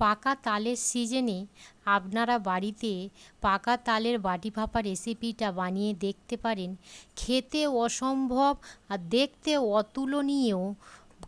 পাকা তালের সিজনে আপনারা বাড়িতে পাকা তালের বাটি ভাপা রেসিপিটা বানিয়ে দেখতে পারেন। খেতে অসম্ভব আর দেখতে অতুলনীয়।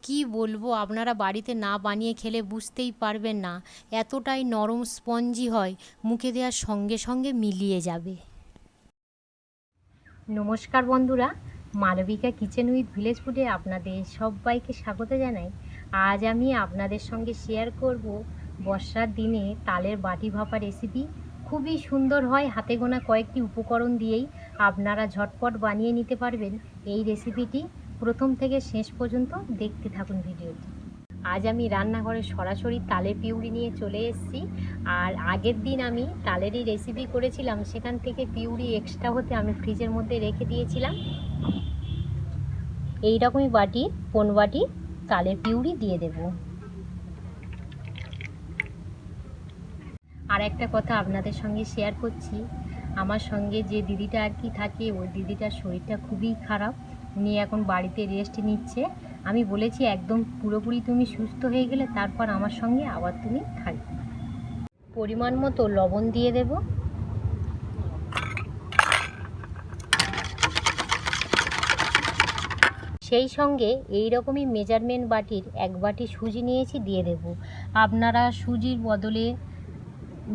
কি বলবো, আপনারা বাড়িতে না বানিয়ে খেলে বুঝতেই পারবেন না। এতটাই নরম স্পঞ্জি হয়, মুখে দেওয়ার সঙ্গে সঙ্গে মিলিয়ে যাবে। নমস্কার বন্ধুরা, মালবিকা কিচেন উইথ ভিলেজ ফুডে আপনাদের সবাইকে স্বাগত জানাই। আজ আমি আপনাদের সঙ্গে শেয়ার করব বর্ষার দিনে তালের বাটি ভাপা রেসিপি। খুবই সুন্দর হয়, হাতে গোনা কয়েকটি উপকরণ দিয়েই আপনারা ঝটপট বানিয়ে নিতে পারবেন এই রেসিপিটি। প্রথম থেকে শেষ পর্যন্ত দেখতে থাকুন ভিডিওটি। আজ আমি রান্নাঘরে সরাসরি তালের পিউরি নিয়ে চলে এসেছি। আর আগের দিন আমি তালেরই রেসিপি করেছিলাম, সেখান থেকে পিউরি এক্সট্রা হতে আমি ফ্রিজের মধ্যে রেখে দিয়েছিলাম। এই রকমই বাটি, কোন বাটি তালের পিউরি দিয়ে দেব। আর একটা কথা আপনাদের সঙ্গে শেয়ার করছি, আমার সঙ্গে যে দিদিটা আর কি থাকে, ওই দিদিটার শরীরটা খুবই খারাপ। উনি এখন বাড়িতে রেস্ট নিচ্ছে। আমি বলেছি একদম পুরোপুরি তুমি সুস্থ হয়ে গেলে তারপর আমার সঙ্গে আবার তুমি থাকবে। পরিমাণ মতো লবণ দিয়ে দেব। সেই সঙ্গে এই রকমই মেজারমেন্ট বাটির এক বাটি সুজি নিয়েছি, দিয়ে দেব। আপনারা সুজির বদলে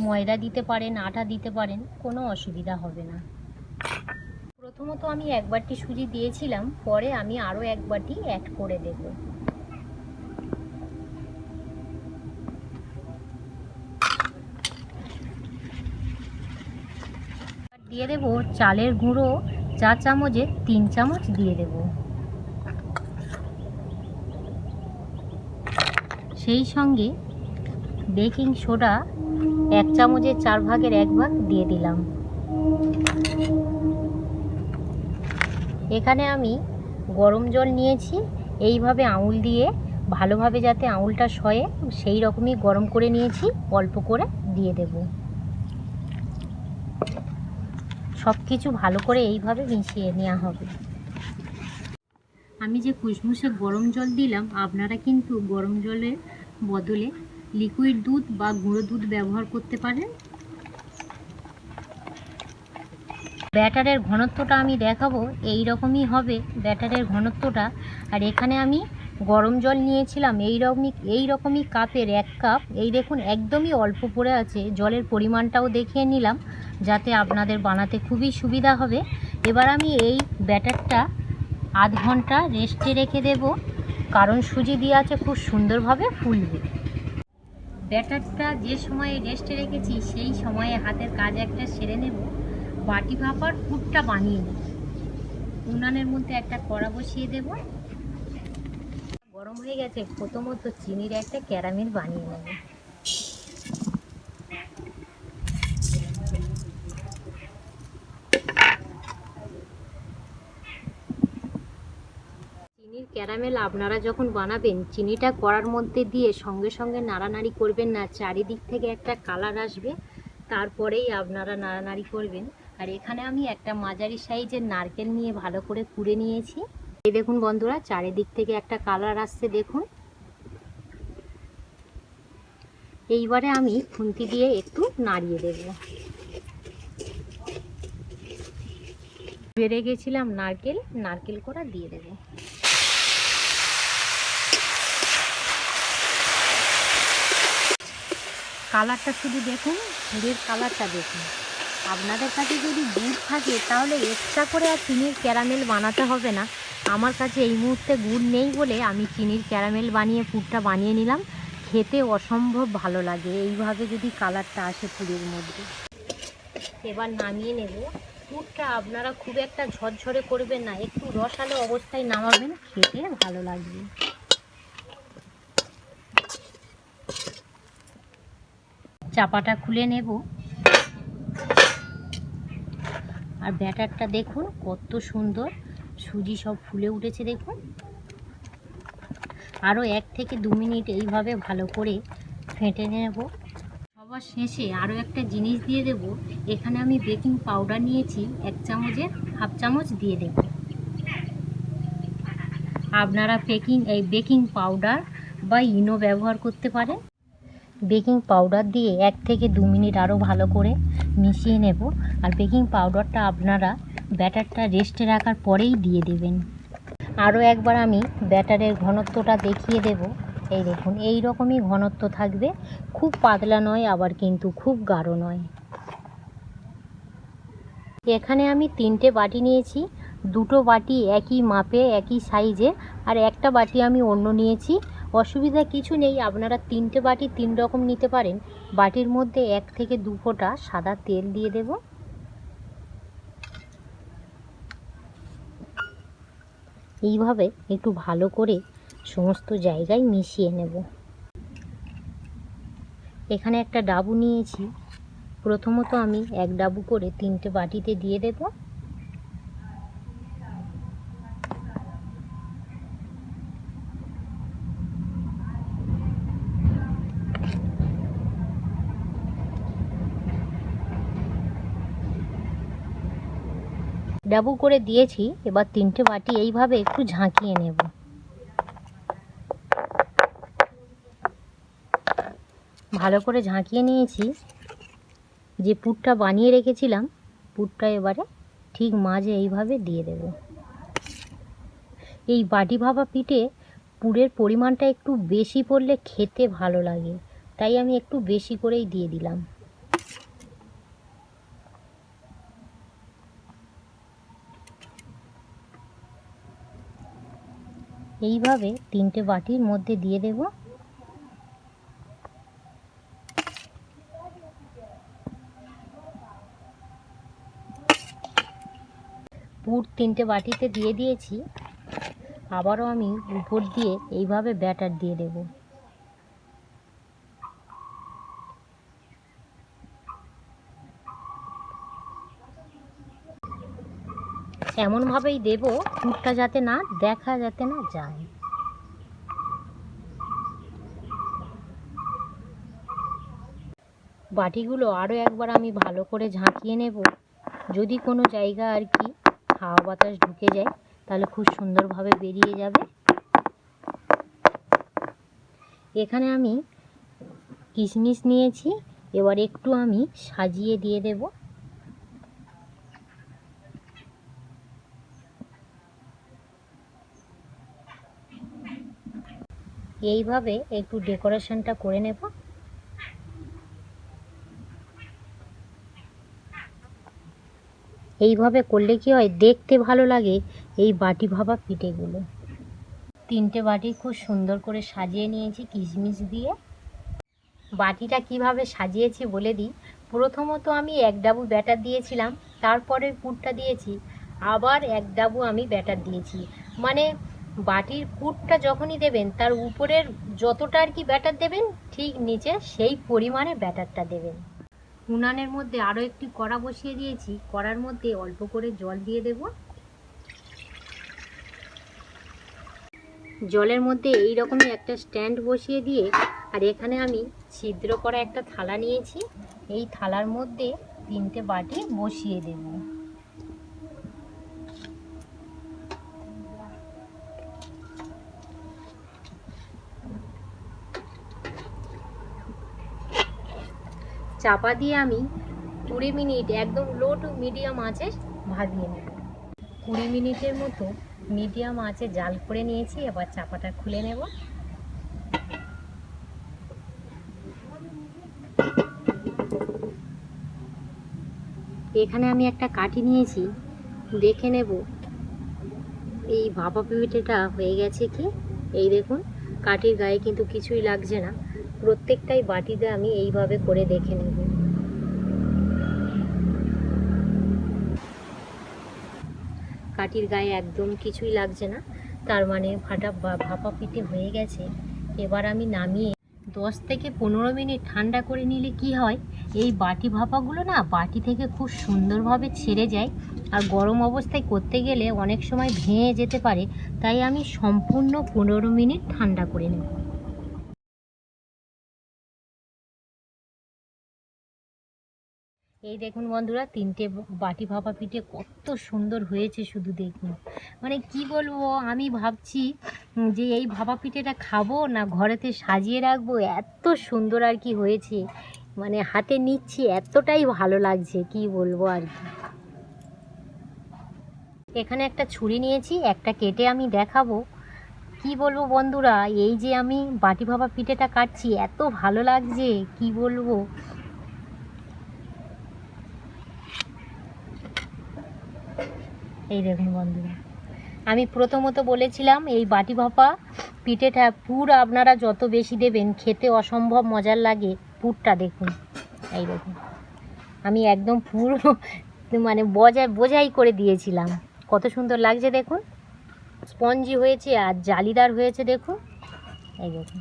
ময়দা দিতে পারেন, আটা দিতে পারেন, কোনো অসুবিধা হবে না। প্রথমত আমি এক বাটি সুজি দিয়েছিলাম, পরে আমি আরও এক বাটি অ্যাড করে দেব। দিয়ে দেব চালের গুঁড়ো, চা চামচে 3 চামচ দিয়ে দেব। সেই সঙ্গে বেকিং সোডা 1 চামচের 4 ভাগের 1 ভাগ দিয়ে দিলাম। এখানে আমি গরম জল নিয়েছি, এইভাবে আঙুল দিয়ে ভালোভাবে যাতে আঙুলটা সয়ে সেই রকমই গরম করে নিয়েছি, অল্প করে দিয়ে দেব। সব কিছু ভালো করে এইভাবে মিশিয়ে নেওয়া হবে। আমি যে কুসমুসে গরম জল দিলাম, আপনারা কিন্তু গরম জলের বদলে লিকুইড দুধ বা গুঁড়ো দুধ ব্যবহার করতে পারেন। ব্যাটারের ঘনত্বটা আমি দেখাবো, এই রকমই হবে ব্যাটারের ঘনত্বটা। আর এখানে আমি গরম জল নিয়েছিলাম এই রকমই কাপের 1 কাপ। এই দেখুন একদমই অল্প পড়ে আছে। জলের পরিমাণটাও দেখিয়ে নিলাম যাতে আপনাদের বানাতে খুবই সুবিধা হবে। এবার আমি এই ব্যাটারটা আধ ঘন্টা রেস্টে রেখে দেব, কারণ সুজি দিয়ে আছে খুব সুন্দরভাবে ফুলবে। ব্যাটারটা যে সময়ে রেস্টে রেখেছি সেই সময়ে হাতের কাজ একটা সেরে নেব। বাটি ভাপার পুরটা বানিয়ে নেব। উনানের মধ্যে একটা কড়া বসিয়ে দেব, গরম হয়ে গেছে। প্রথমত চিনির একটা ক্যারামেল বানিয়ে নেব। চিনির ক্যারামেল আপনারা যখন বানাবেন, চিনিটা কড়ার মধ্যে দিয়ে সঙ্গে সঙ্গে নাড়ানাড়ি করবেন না, চারিদিক থেকে একটা কালার আসবে, তারপরেই আপনারা নাড়ানাড়ি করবেন। আর এখানে আমি একটা মাঝারি সাইজের নারকেল নিয়ে ভালো করে কুড়ে নিয়েছি। এই দেখুন বন্ধুরা, চারিদিক থেকে একটা কালার আসছে দেখুন। এইবারে আমি খুন্তি দিয়ে একটু নাড়িয়ে দেব। বেড়ে গেছিলাম নারকেল কড়া দিয়ে দেব। কালারটা শুধু দেখুন, গুড়ের কালারটা দেখুন। আপনাদের কাছে যদি গুড় থাকে তাহলে এক্সট্রা করে আর চিনির ক্যারামেল বানাতে হবে না। আমার কাছে এই মুহূর্তে গুড় নেই বলে আমি চিনির ক্যারামেল বানিয়ে পুরটা বানিয়ে নিলাম। খেতে অসম্ভব ভালো লাগে এইভাবে যদি কালারটা আসে পুরের মধ্যে। এবার নামিয়ে নেব। পুরটা আপনারা খুব একটা ঝরঝরে করবেন না, একটু রসালো অবস্থায় নামাবেন, খেতে ভালো লাগবে। চাপাটা খুলে নেব। আর ব্যাটারটা দেখুন কত সুন্দর, সুজি সব ফুলে উঠেছে দেখুন। আরও 1 থেকে 2 মিনিট এইভাবে ভালো করে ফেটে নেব। সবার শেষে আরও একটা জিনিস দিয়ে দেব। এখানে আমি বেকিং পাউডার নিয়েছি, 1 চামচের হাফ চামচ দিয়ে দেব। আপনারা বেকিং পাউডার বা ইনো ব্যবহার করতে পারেন। বেকিং পাউডার দিয়ে 1 থেকে 2 মিনিট আরও ভালো করে মিশিয়ে নেব। আর বেকিং পাউডারটা আপনারা ব্যাটারটা রেস্টে রাখার পরেই দিয়ে দেবেন। আরও একবার আমি ব্যাটারের ঘনত্বটা দেখিয়ে দেব। এই দেখুন, এই রকমই ঘনত্ব থাকবে, খুব পাতলা নয় আবার কিন্তু খুব গাঢ় নয়। এখানে আমি 3টে বাটি নিয়েছি, 2টো বাটি একই মাপে একই সাইজে, আর একটা বাটি আমি অন্য নিয়েছি। অসুবিধা কিছু নেই, আপনারা 3টে বাটি 3 রকম নিতে পারেন। বাটির মধ্যে 1 থেকে 2 ফোঁটা সাদা তেল দিয়ে দেব। এইভাবে একটু ভালো করে সমস্ত জায়গায় মিশিয়ে নেব। এখানে একটা ডাবু নিয়েছি, প্রথমত আমি 1 ডাবু করে 3টে বাটিতে দিয়ে দেব। ডাবু করে দিয়েছি, এবার 3টে বাটি এইভাবে একটু ঝাঁকিয়ে নেব। ভালো করে ঝাঁকিয়ে নিয়েছি। যে পুরটা বানিয়ে রেখেছিলাম, পুরটা এবারে ঠিক মাঝে এইভাবে দিয়ে দেব। এই বাটি ভাপা পিঠে পুরের পরিমাণটা একটু বেশি পড়লে খেতে ভালো লাগে, তাই আমি একটু বেশি করেই দিয়ে দিলাম। এইভাবে 3টে বাটির মধ্যে দিয়ে দেব। পুর 3টে বাটিতে দিয়ে দিয়েছি। আবারও আমি উপর দিয়ে এইভাবে ব্যাটার দিয়ে দেব। এমনভাবেই দেব পুরটা যাতে না দেখা যাতে না যায়। বাটিগুলো আরও একবার আমি ভালো করে ঝাঁকিয়ে নেব। যদি কোনো জায়গা আর কি হাওয়া বাতাস ঢুকে যায় তাহলে খুব সুন্দরভাবে বেরিয়ে যাবে। এখানে আমি কিশমিশ নিয়েছি, এবার একটু আমি সাজিয়ে দিয়ে দেব। এইভাবে একটু ডেকোরেশনটা করে নেব। এইভাবে করলে কি হয়, দেখতে ভালো লাগে এই বাটি ভাপা পিঠেগুলো। 3টে বাটি খুব সুন্দর করে সাজিয়ে নিয়েছি কিশমিশ দিয়ে। বাটিটা কিভাবে সাজিয়েছি বলে দিই। প্রথমত আমি 1 ডাবু ব্যাটার দিয়েছিলাম, তারপরে পুরটা দিয়েছি, আবার 1 ডাবু আমি ব্যাটার দিয়েছি। মানে বাটির পুরটা যখনই দেবেন তার উপরের যতটা আর কি ব্যাটার দেবেন, ঠিক নিচে সেই পরিমাণে ব্যাটারটা দেবেন। উনানের মধ্যে আরও একটি কড়া বসিয়ে দিয়েছি, কড়ার মধ্যে অল্প করে জল দিয়ে দেব। জলের মধ্যে এই রকমই একটা স্ট্যান্ড বসিয়ে দিয়ে, আর এখানে আমি ছিদ্র করা একটা থালা নিয়েছি, এই থালার মধ্যে 3টে বাটি বসিয়ে দেব। চাপা দিয়ে আমি 20 মিনিট একদম লো টু মিডিয়াম আঁচে ভাজিয়ে নেব। 20 মিনিটের মতো মিডিয়াম আঁচে জাল করে নিয়েছি, এবার চাপাটা খুলে নেব। এখানে আমি একটা কাঠি নিয়েছি, দেখে নেব এই ভাপা পিঠেটা হয়ে গেছে কি। এই দেখুন, কাঠির গায়ে কিন্তু কিছুই লাগছে না। প্রত্যেকটাই বাটিতে আমি এইভাবে করে দেখে নেব। কাঠির গায়ে একদম কিছুই লাগছে না, তার মানে ভাপা পিঠে হয়ে গেছে। এবার আমি নামিয়ে 10 থেকে 15 মিনিট ঠান্ডা করে নিলে কি হয়, এই বাটি ভাপাগুলো না বাটি থেকে খুব সুন্দরভাবে ছেড়ে যায়। আর গরম অবস্থায় করতে গেলে অনেক সময় ভেঙে যেতে পারে, তাই আমি সম্পূর্ণ 15 মিনিট ঠান্ডা করে নেব। এই দেখুন বন্ধুরা, 3টে বাটি ভাপা পিঠে কত সুন্দর হয়েছে শুধু দেখুন। মানে কি বলবো, আমি ভাবছি যে এই ভাপা পিঠেটা খাবো না ঘরেতে সাজিয়ে রাখবো, এত সুন্দর আর কি হয়েছে। মানে হাতে নিচ্ছি, এতটাই ভালো লাগছে কি বলবো আর কি। এখানে একটা ছুরি নিয়েছি, একটা কেটে আমি দেখাবো। কি বলবো বন্ধুরা, এই যে আমি বাটি ভাপা পিঠেটা কাটছি, এত ভালো লাগছে কি বলবো। এই দেখুন বন্ধুরা, আমি প্রথমত বলেছিলাম এই বাটি ভাপা পিঠেটা পুর আপনারা যত বেশি দেবেন খেতে অসম্ভব মজার লাগে। পুরটা দেখুন, এই দেখুন আমি একদম পুরো মানে বোঝাই করে দিয়েছিলাম। কত সুন্দর লাগছে দেখুন, স্পঞ্জি হয়েছে আর জালিদার হয়েছে দেখুন, এই দেখুন।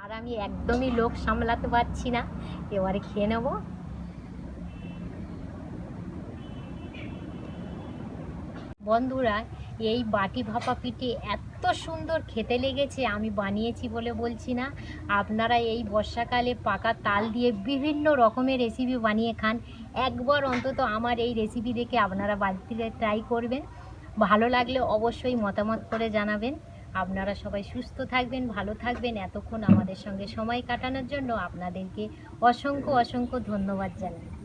আর আমি একদমই লোভ সামলাতে পারছি না, এবারে খেয়ে নেবো। বন্ধুরা, এই বাটি ভাপা পিঠে এত সুন্দর খেতে লেগেছে, আমি বানিয়েছি বলে বলছি না। আপনারা এই বর্ষাকালে পাকা তাল দিয়ে বিভিন্ন রকমের রেসিপি বানিয়ে খান। একবার অন্তত আমার এই রেসিপি দেখে আপনারা বাড়িতে ট্রাই করবেন। ভালো লাগলে অবশ্যই মতামত করে জানাবেন। আপনারা সবাই সুস্থ থাকবেন, ভালো থাকবেন। এতক্ষণ আমাদের সঙ্গে সময় কাটানোর জন্য আপনাদেরকে অসংখ্য অসংখ্য ধন্যবাদ জানাই।